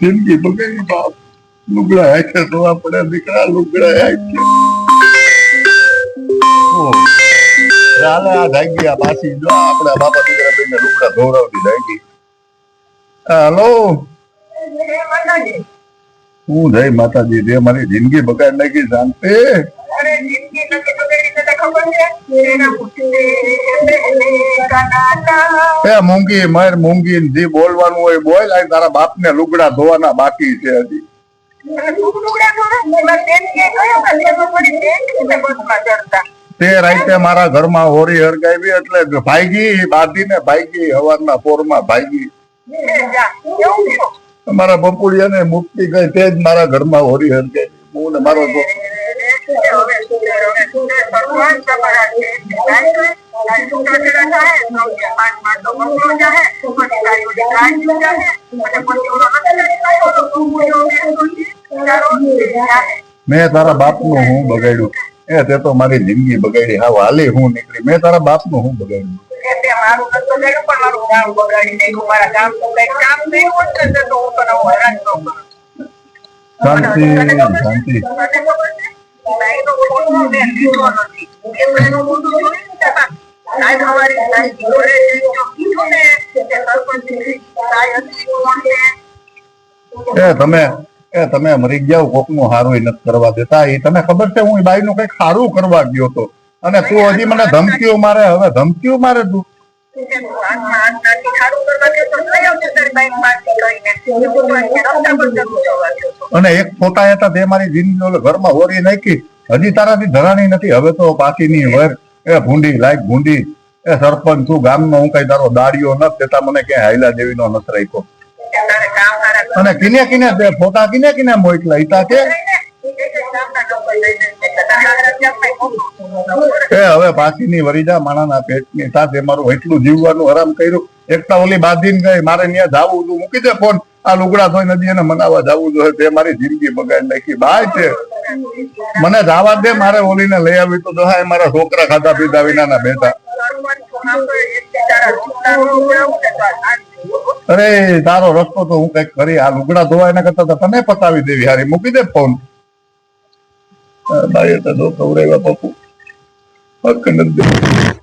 જિંદગી બગડી બાપ લુગડા હાથે ધોવા પડે દીકરા લુગડા હાથે ચાલે આ જાગી પાછી જો આપડા બાપા દીકરા બેને લુગડા ધોવડાવતી જાગી હેલો હું જય માતાજી જે મારી જિંદગી બગાડી નાખી શાંતિ મૂંગી માર મૂંગી જે બોલવાનું હોય બોલ આ તારા બાપ ને લુગડા ધોવાના બાકી છે હજી તે રાતે મારા ઘરમાં હોરી હરગાવી એટલે ભાઈગી બાંધી ને ભાઈગી હવારના પોરમાં ભાઈગી મારા બપુડિયા ને મુક્તિ ગઈ તે જ મારા ઘરમાં હોરી હરગાવી હું ને મારો મેં તારા બાપ નું હું બગાડ્યું એ તે તો મારી જિંદગી બગાડી હા હાલી હું નીકળી મેં તારા બાપ નું હું બગાડ્યું શાંતિ શાંતિ તમે મરી જાવ કોક નું હારું નથી કરવા દેતા એ તને ખબર છે હું બાઈ નું કઈક સારું કરવા ગયો હતો અને તું હજી મને ધમકીઓ મારે હવે ધમકીઓ મારે તું અને એક ફોટા હતા તે મારી જિંદગી ઘરમાં હોરી નાખી હજી તારાથી ધરાણી નથી હવે તો પાછી ની વર એ ભૂંડી લાઈક ભૂંડી એ સરપંચ તું ગામનો હું કઈ તારો દાડિયો નથી દેતા મને ક્યાંય હાઈલા દેવી નો નથી રાખ્યો અને કિને કિને ફોટા કિને કિને મોકલા ઈતા કે હવે પાછી ની વરીજા માણાના પેટની સાથે મારું એટલું જીવવાનું આરામ કર્યું એકતા ઓલી બાંધીને ગઈ મારે ત્યાં જાવું તું મૂકી દે ફોન આ લુગડા ધોઈ નદી એને મનાવવા જવું જોઈએ તે મારી જિંદગી બગાડી નાખી બાય છે મને જવા દે મારે ઓલીને લઈ આવી તો દહાય મારા છોકરા ખાધા પીધા વિના બેઠા અરે તારો રસ્તો તો હું કઈક કરી આ લુગડા ધોવા એના કરતા તને પતાવી દેવી હારી મૂકી દે ફોન બાય તો કવરેવા પપ્પુ હક નથી